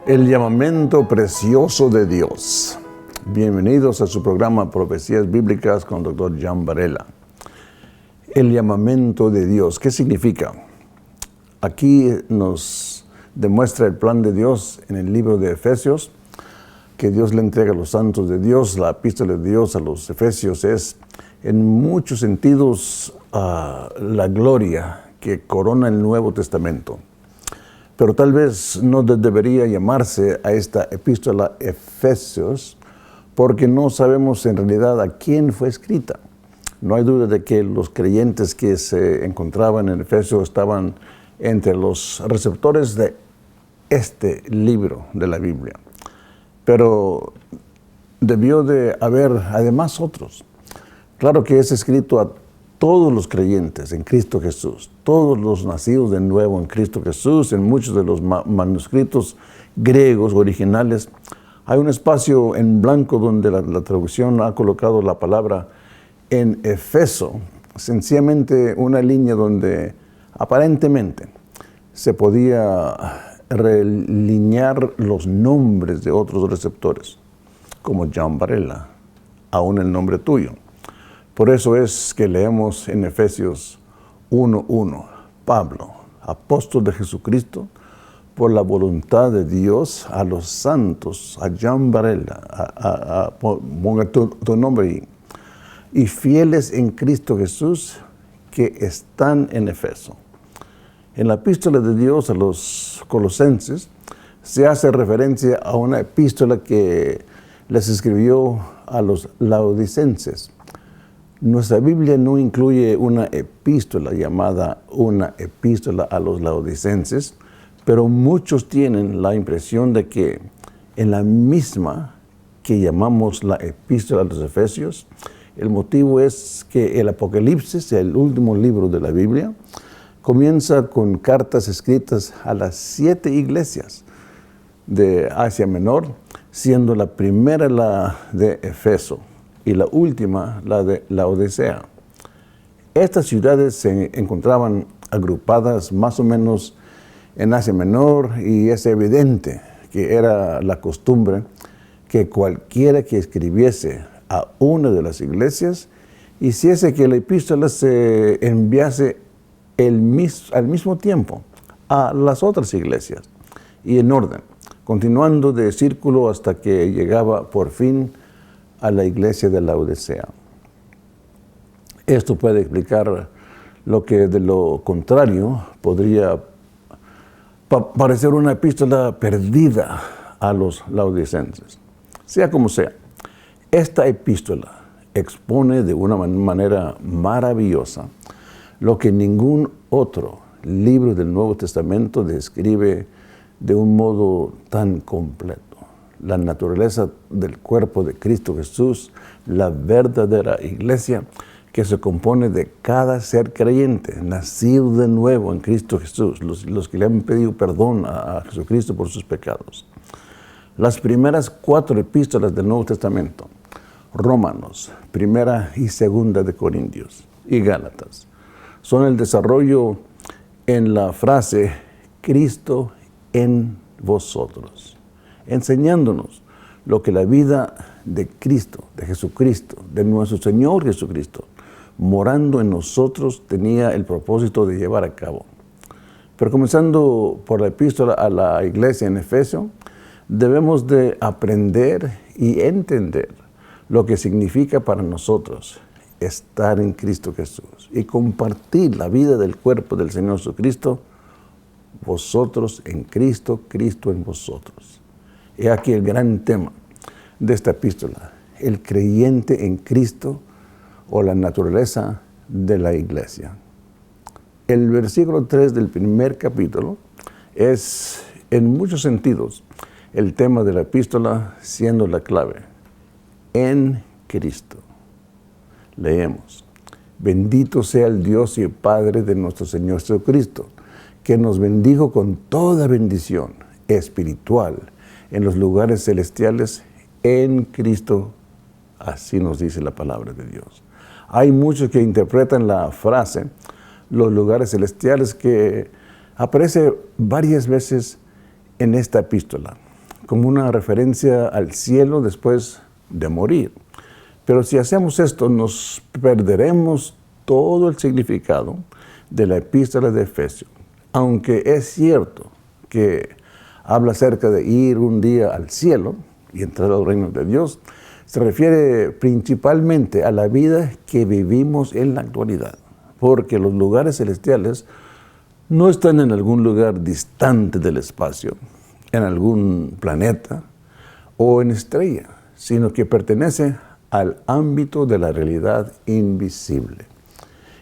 El llamamiento precioso de Dios. Bienvenidos a su programa Profecías Bíblicas con el Dr. Jan Varela. El llamamiento de Dios, ¿qué significa? Aquí nos demuestra el plan de Dios en el libro de Efesios, que Dios le entrega a los santos de Dios. La epístola de Dios a los Efesios es en muchos sentidos la gloria que corona el Nuevo Testamento. Pero tal vez no debería llamarse a esta epístola Efesios, porque no sabemos en realidad a quién fue escrita. No hay duda de que los creyentes que se encontraban en Efesios estaban entre los receptores de este libro de la Biblia. Pero debió de haber además otros. Claro que es escrito a todos los creyentes en Cristo Jesús, todos los nacidos de nuevo en Cristo Jesús. En muchos de los manuscritos griegos originales hay un espacio en blanco donde la traducción ha colocado la palabra en Efeso, sencillamente una línea donde aparentemente se podía relinear los nombres de otros receptores, como Jan Varela, aún el nombre tuyo. Por eso es que leemos en Efesios 1:1, Pablo, apóstol de Jesucristo, por la voluntad de Dios, a los santos, a Jan Varela, ponga tu nombre ahí, y fieles en Cristo Jesús que están en Efeso. En la epístola de Dios a los colosenses se hace referencia a una epístola que les escribió a los laodicenses. Nuestra Biblia no incluye una epístola llamada una epístola a los laodicenses, pero muchos tienen la impresión de que en la misma que llamamos la epístola a los Efesios, el motivo es que el Apocalipsis, el último libro de la Biblia, comienza con cartas escritas a las 7 iglesias de Asia Menor, siendo la primera la de Efeso y la última la de Laodicea. Estas ciudades se encontraban agrupadas más o menos en Asia Menor, y es evidente que era la costumbre que cualquiera que escribiese a una de las iglesias hiciese que la epístola se enviase al mismo tiempo a las otras iglesias y en orden, continuando de círculo hasta que llegaba por fin a la iglesia de Laodicea. Esto puede explicar lo que de lo contrario podría parecer una epístola perdida a los laodicenses. Sea como sea, esta epístola expone de una manera maravillosa lo que ningún otro libro del Nuevo Testamento describe de un modo tan completo. La naturaleza del cuerpo de Cristo Jesús, la verdadera iglesia que se compone de cada ser creyente, nacido de nuevo en Cristo Jesús, los que le han pedido perdón a Jesucristo por sus pecados. Las primeras 4 epístolas del Nuevo Testamento, Romanos, Primera y Segunda de Corintios y Gálatas, son el desarrollo en la frase Cristo en vosotros, enseñándonos lo que la vida de Cristo, de Jesucristo, de nuestro Señor Jesucristo, morando en nosotros, tenía el propósito de llevar a cabo. Pero comenzando por la epístola a la iglesia en Efesio, debemos de aprender y entender lo que significa para nosotros estar en Cristo Jesús y compartir la vida del cuerpo del Señor Jesucristo, vosotros en Cristo, Cristo en vosotros. He aquí el gran tema de esta epístola, el creyente en Cristo o la naturaleza de la iglesia. El versículo 3 del primer capítulo es en muchos sentidos el tema de la epístola, siendo la clave. En Cristo. Leemos: bendito sea el Dios y el Padre de nuestro Señor Jesucristo, que nos bendijo con toda bendición espiritual en los lugares celestiales en Cristo. Así nos dice la palabra de Dios. Hay muchos que interpretan la frase, los lugares celestiales, que aparece varias veces en esta epístola. como una referencia al cielo después de morir. Pero si hacemos esto, nos perderemos todo el significado de la epístola de Efesios. Aunque es cierto que habla acerca de ir un día al cielo y entrar al reino de Dios, se refiere principalmente a la vida que vivimos en la actualidad, porque los lugares celestiales no están en algún lugar distante del espacio, en algún planeta o en estrella, sino que pertenece al ámbito de la realidad invisible,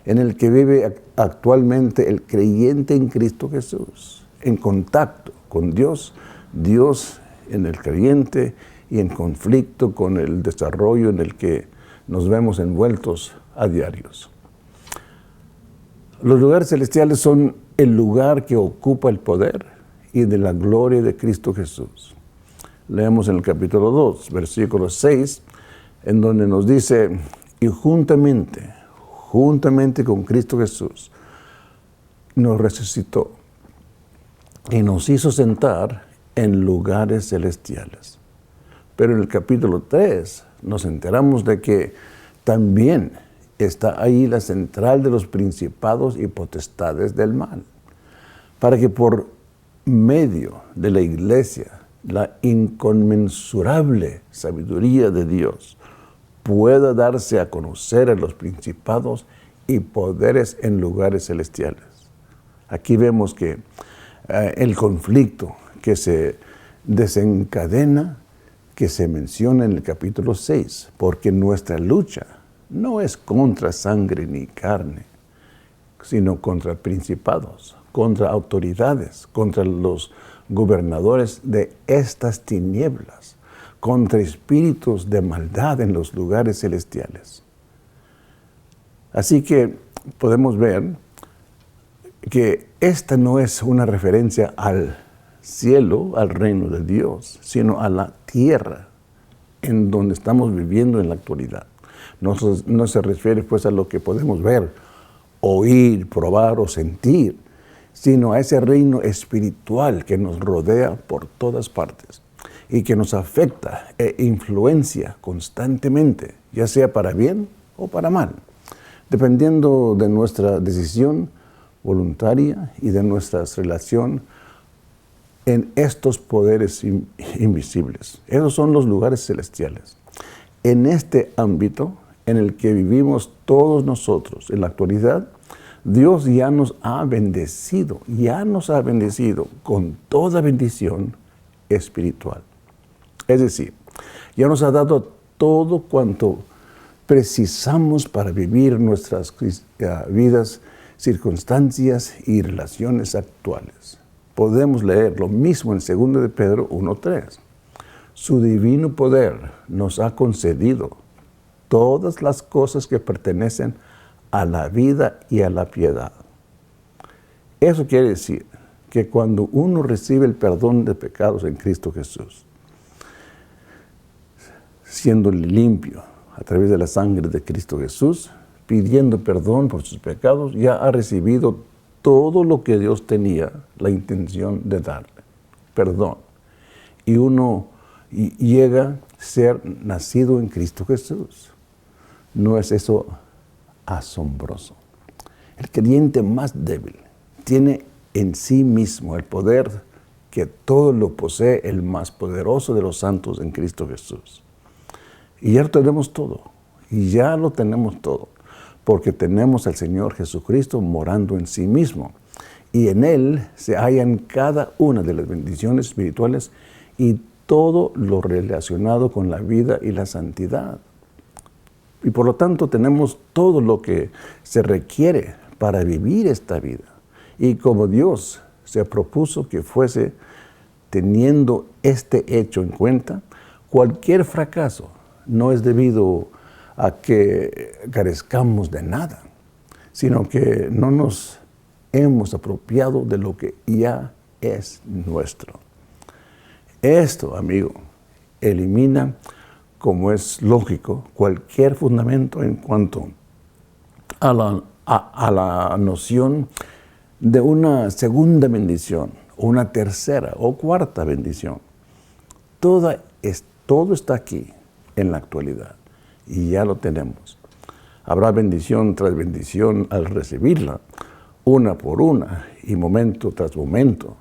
en el que vive actualmente el creyente en Cristo Jesús, en contacto con Dios, Dios en el creyente y en conflicto con el desarrollo en el que nos vemos envueltos a diarios. Los lugares celestiales son el lugar que ocupa el poder y de la gloria de Cristo Jesús. Leemos en el capítulo 2, versículo 6, en donde nos dice, y juntamente con Cristo Jesús, nos resucitó y nos hizo sentar en lugares celestiales. Pero en el capítulo 3 nos enteramos de que también está ahí la central de los principados y potestades del mal, para que por medio de la iglesia, la inconmensurable sabiduría de Dios pueda darse a conocer a los principados y poderes en lugares celestiales. Aquí vemos que el conflicto que se desencadena, que se menciona en el capítulo 6, porque nuestra lucha no es contra sangre ni carne, sino contra principados, contra autoridades, contra los gobernadores de estas tinieblas, contra espíritus de maldad en los lugares celestiales. Así que podemos ver que esta no es una referencia al cielo, al reino de Dios, sino a la tierra en donde estamos viviendo en la actualidad. No se refiere pues a lo que podemos ver, oír, probar o sentir, sino a ese reino espiritual que nos rodea por todas partes y que nos afecta e influencia constantemente, ya sea para bien o para mal, dependiendo de nuestra decisión voluntaria y de nuestra relación en estos poderes invisibles. Esos son los lugares celestiales. En este ámbito en el que vivimos todos nosotros en la actualidad, Dios ya nos ha bendecido con toda bendición espiritual. Es decir, ya nos ha dado todo cuanto precisamos para vivir nuestras vidas, circunstancias y relaciones actuales. Podemos leer lo mismo en 2 de Pedro 1:3. Su divino poder nos ha concedido todas las cosas que pertenecen a la vida y a la piedad. Eso quiere decir que cuando uno recibe el perdón de pecados en Cristo Jesús, siendo limpio a través de la sangre de Cristo Jesús, pidiendo perdón por sus pecados, ya ha recibido todo lo que Dios tenía la intención de darle, perdón. Y uno llega a ser nacido en Cristo Jesús. ¿No es eso asombroso? El creyente más débil tiene en sí mismo el poder que todo lo posee el más poderoso de los santos en Cristo Jesús. Y ya lo tenemos todo, porque tenemos al Señor Jesucristo morando en sí mismo. Y en Él se hallan cada una de las bendiciones espirituales y todo lo relacionado con la vida y la santidad. Y por lo tanto tenemos todo lo que se requiere para vivir esta vida. Y como Dios se propuso que fuese, teniendo este hecho en cuenta, cualquier fracaso no es debido a que carezcamos de nada, sino que no nos hemos apropiado de lo que ya es nuestro. Esto, amigo, elimina, como es lógico, cualquier fundamento en cuanto a la noción de una segunda bendición, una tercera o cuarta bendición. todo está aquí en la actualidad y ya lo tenemos. Habrá bendición tras bendición al recibirla, una por una y momento tras momento.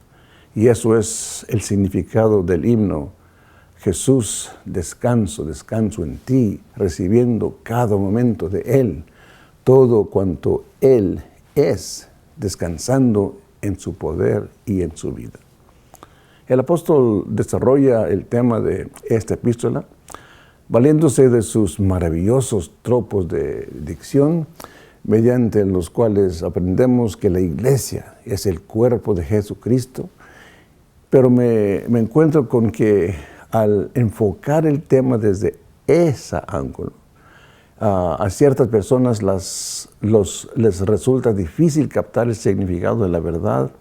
Y eso es el significado del himno. Jesús, descanso, descanso en ti, recibiendo cada momento de Él, todo cuanto Él es, descansando en su poder y en su vida. El apóstol desarrolla el tema de esta epístola, valiéndose de sus maravillosos tropos de dicción, mediante los cuales aprendemos que la iglesia es el cuerpo de Jesucristo, pero me encuentro con que al enfocar el tema desde ese ángulo, a ciertas personas les resulta difícil captar el significado de la verdad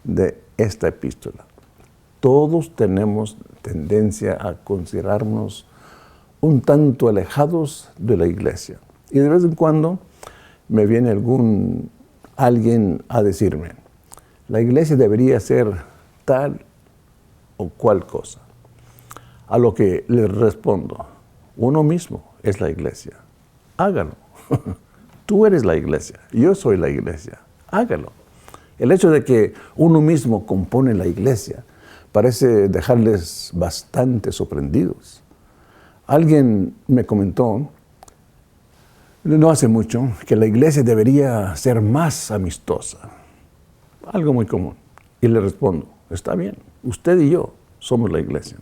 de esta epístola. Todos tenemos tendencia a considerarnos un tanto alejados de la iglesia. Y de vez en cuando me viene alguien a decirme, la iglesia debería ser tal o cual cosa. A lo que les respondo, uno mismo es la iglesia. Hágalo. Tú eres la iglesia, yo soy la iglesia. Hágalo. El hecho de que uno mismo compone la iglesia parece dejarles bastante sorprendidos. Alguien me comentó, no hace mucho, que la iglesia debería ser más amistosa. Algo muy común. Y le respondo, está bien, usted y yo somos la iglesia.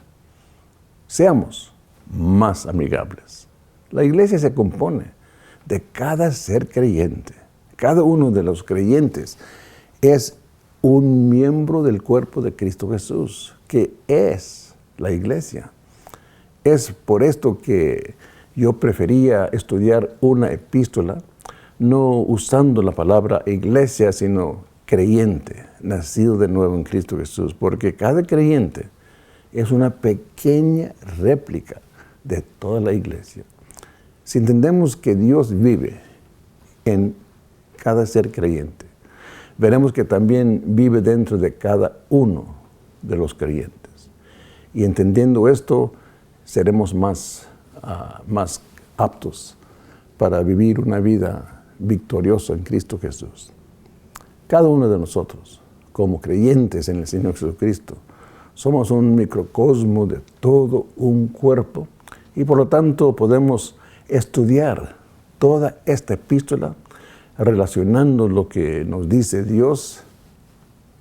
Seamos más amigables. La iglesia se compone de cada ser creyente. Cada uno de los creyentes es un miembro del cuerpo de Cristo Jesús, que es la iglesia. Es por esto que yo prefería estudiar una epístola, no usando la palabra iglesia, sino creyente, nacido de nuevo en Cristo Jesús, porque cada creyente es una pequeña réplica de toda la iglesia. Si entendemos que Dios vive en cada ser creyente, veremos que también vive dentro de cada uno de los creyentes. Y entendiendo esto, seremos más aptos para vivir una vida victoriosa en Cristo Jesús. Cada uno de nosotros, como creyentes en el Señor Jesucristo, somos un microcosmo de todo un cuerpo y por lo tanto podemos estudiar toda esta epístola relacionando lo que nos dice Dios,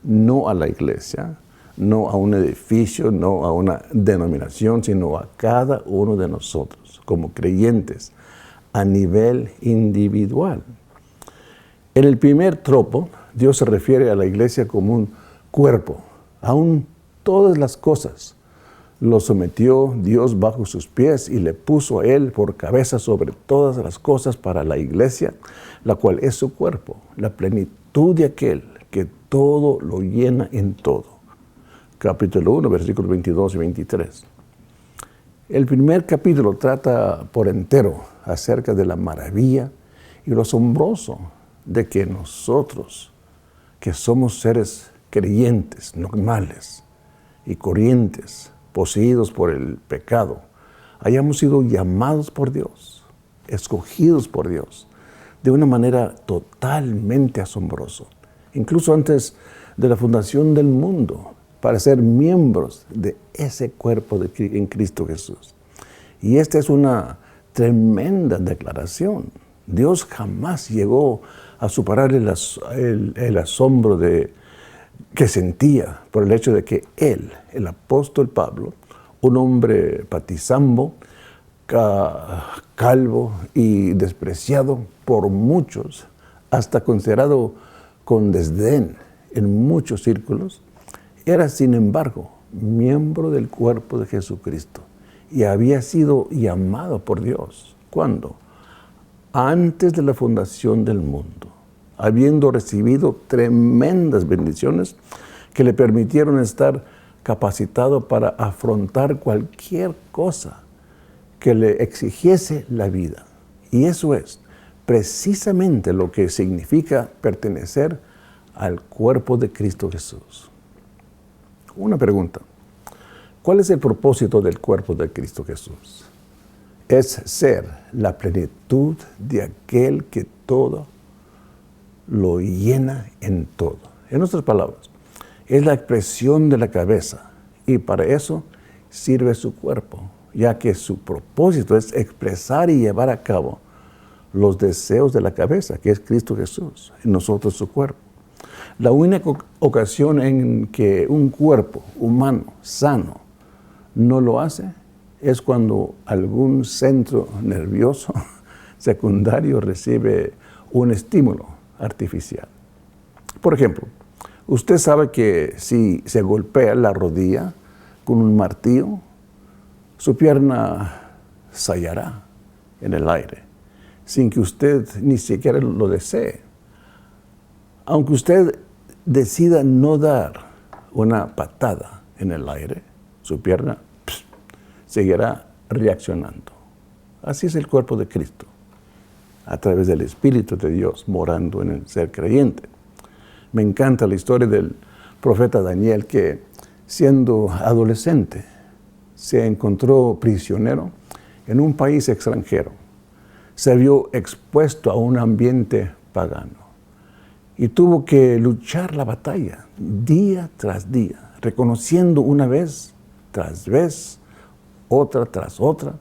no a la iglesia, no a un edificio, no a una denominación, sino a cada uno de nosotros como creyentes a nivel individual. En el primer tropo, Dios se refiere a la iglesia como un cuerpo, aún todas las cosas lo sometió Dios bajo sus pies y le puso a él por cabeza sobre todas las cosas para la iglesia, la cual es su cuerpo, la plenitud de aquel que todo lo llena en todo. Capítulo 1, versículos 22 y 23. El primer capítulo trata por entero acerca de la maravilla y lo asombroso de que nosotros, que somos seres creyentes, normales y corrientes, poseídos por el pecado, hayamos sido llamados por Dios, escogidos por Dios, de una manera totalmente asombrosa, incluso antes de la fundación del mundo, para ser miembros de ese cuerpo en Cristo Jesús. Y esta es una tremenda declaración. Dios jamás llegó a superar el asombro que sentía por el hecho de que él, el apóstol Pablo, un hombre patizambo, calvo y despreciado por muchos, hasta considerado con desdén en muchos círculos, era sin embargo miembro del cuerpo de Jesucristo y había sido llamado por Dios. ¿Cuándo? Antes de la fundación del mundo, habiendo recibido tremendas bendiciones que le permitieron estar capacitado para afrontar cualquier cosa que le exigiese la vida. Y eso es precisamente lo que significa pertenecer al cuerpo de Cristo Jesús. Una pregunta. ¿Cuál es el propósito del cuerpo de Cristo Jesús? Es ser la plenitud de aquel que todo lo llena en todo. En otras palabras, es la expresión de la cabeza y para eso sirve su cuerpo, ya que su propósito es expresar y llevar a cabo los deseos de la cabeza, que es Cristo Jesús, en nosotros su cuerpo. La única ocasión en que un cuerpo humano sano no lo hace es cuando algún centro nervioso secundario recibe un estímulo artificial. Por ejemplo, usted sabe que si se golpea la rodilla con un martillo, su pierna sallará en el aire, sin que usted ni siquiera lo desee. Aunque usted decida no dar una patada en el aire, su pierna seguirá reaccionando. Así es el cuerpo de Cristo, a través del Espíritu de Dios morando en el ser creyente. Me encanta la historia del profeta Daniel, que siendo adolescente se encontró prisionero en un país extranjero. Se vio expuesto a un ambiente pagano y tuvo que luchar la batalla día tras día, reconociendo una vez tras vez, otra tras otra,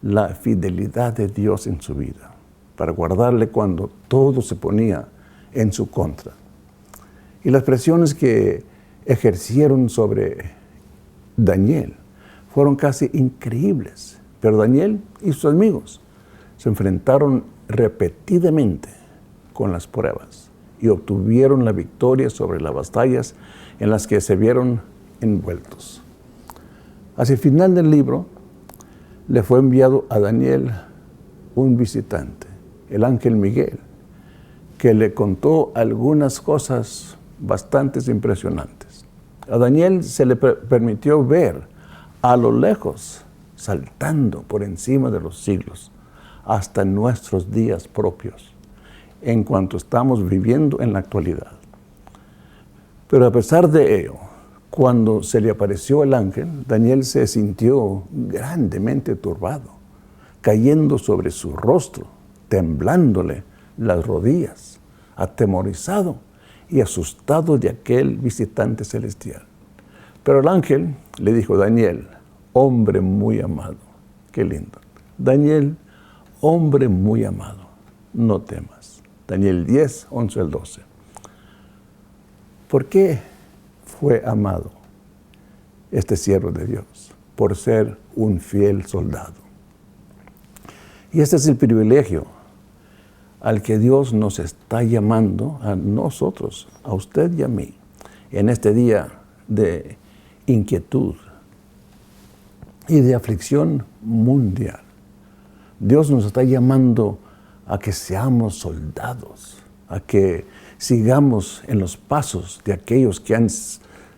la fidelidad de Dios en su vida, para guardarle cuando todo se ponía en su contra. Y las presiones que ejercieron sobre Daniel fueron casi increíbles. Pero Daniel y sus amigos se enfrentaron repetidamente con las pruebas y obtuvieron la victoria sobre las batallas en las que se vieron envueltos. Hacia el final del libro, le fue enviado a Daniel un visitante, el ángel Miguel, que le contó algunas cosas bastante impresionantes. A Daniel se le permitió ver a lo lejos, saltando por encima de los siglos, hasta nuestros días propios, en cuanto estamos viviendo en la actualidad. Pero a pesar de ello, cuando se le apareció el ángel, Daniel se sintió grandemente turbado, cayendo sobre su rostro, temblándole las rodillas, atemorizado y asustado de aquel visitante celestial. Pero el ángel le dijo: Daniel, hombre muy amado. Qué lindo. Daniel, hombre muy amado, no temas. Daniel 10, 11 al 12. ¿Por qué fue amado este siervo de Dios? Por ser un fiel soldado. Y este es el privilegio al que Dios nos está llamando a nosotros, a usted y a mí, en este día de inquietud y de aflicción mundial. Dios nos está llamando a que seamos soldados, a que sigamos en los pasos de aquellos que han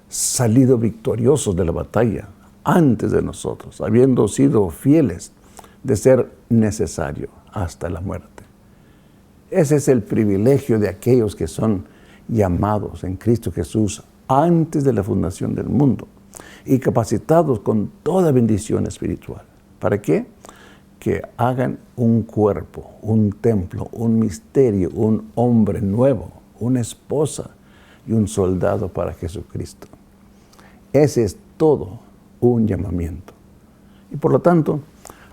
salido victoriosos de la batalla antes de nosotros, habiendo sido fieles de ser necesario hasta la muerte. Ese es el privilegio de aquellos que son llamados en Cristo Jesús antes de la fundación del mundo y capacitados con toda bendición espiritual. ¿Para qué? Que hagan un cuerpo, un templo, un misterio, un hombre nuevo, una esposa y un soldado para Jesucristo. Ese es todo un llamamiento. Y por lo tanto,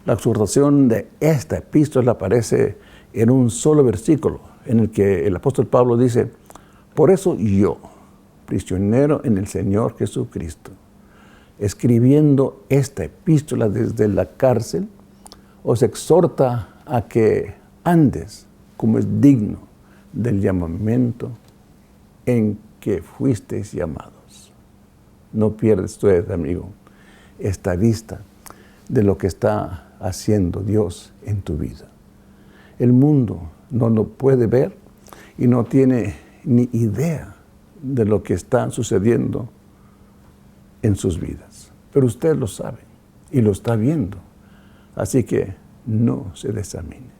la exhortación de esta epístola aparece en un solo versículo, en el que el apóstol Pablo dice: por eso yo, prisionero en el Señor Jesucristo, escribiendo esta epístola desde la cárcel, os exhorta a que andes como es digno del llamamiento en que fuisteis llamados. No pierdes usted, amigo, esta vista de lo que está haciendo Dios en tu vida. El mundo no lo puede ver y no tiene ni idea de lo que está sucediendo en sus vidas. Pero usted lo sabe y lo está viendo. Así que no se desanime.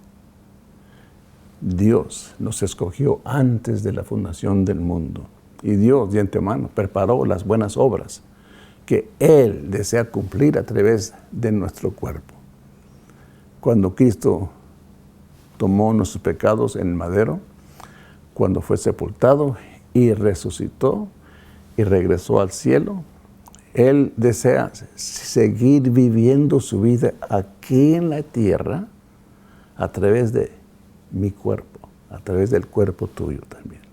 Dios nos escogió antes de la fundación del mundo. Y Dios de antemano preparó las buenas obras que Él desea cumplir a través de nuestro cuerpo. Cuando Cristo tomó nuestros pecados en el madero, cuando fue sepultado y resucitó y regresó al cielo, Él desea seguir viviendo su vida aquí en la tierra a través de mi cuerpo, a través del cuerpo tuyo también.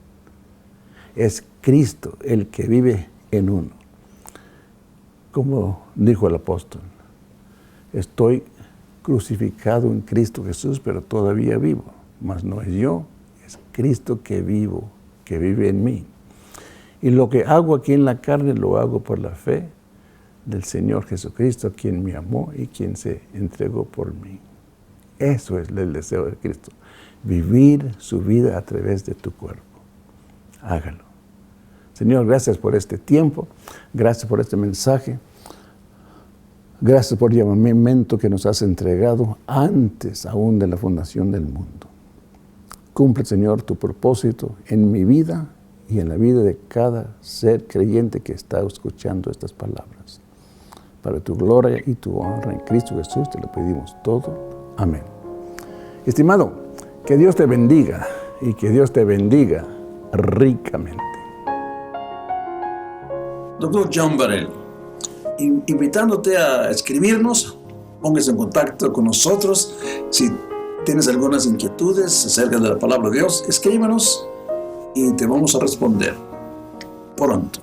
Es Cristo el que vive en uno. Como dijo el apóstol, estoy crucificado en Cristo Jesús, pero todavía vivo. Mas no es yo, es Cristo que vive en mí. Y lo que hago aquí en la carne lo hago por la fe del Señor Jesucristo, quien me amó y quien se entregó por mí. Eso es el deseo de Cristo, vivir su vida a través de tu cuerpo. Hágalo. Señor, gracias por este tiempo, gracias por este mensaje, gracias por el llamamiento que nos has entregado antes aún de la fundación del mundo. Cumple, Señor, tu propósito en mi vida y en la vida de cada ser creyente que está escuchando estas palabras. Para tu gloria y tu honra en Cristo Jesús te lo pedimos todo. Amén. Estimado, que Dios te bendiga y que Dios te bendiga ricamente. Doctor John Varela, invitándote a escribirnos, póngase en contacto con nosotros. Si tienes algunas inquietudes acerca de la palabra de Dios, escríbanos y te vamos a responder pronto.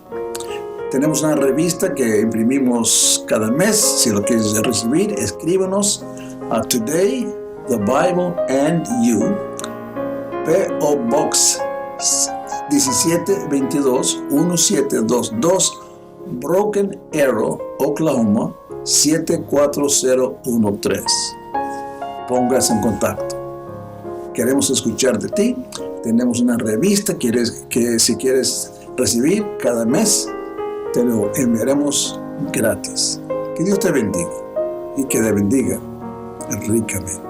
Tenemos una revista que imprimimos cada mes. Si lo quieres recibir, escríbanos a Today, the Bible and You, P.O. Box 1722 1722, Broken Arrow, Oklahoma 74013. Póngase en contacto. Queremos escuchar de ti. Tenemos una revista que si quieres recibir cada mes, te lo enviaremos gratis. Que Dios te bendiga y que te bendiga ricamente.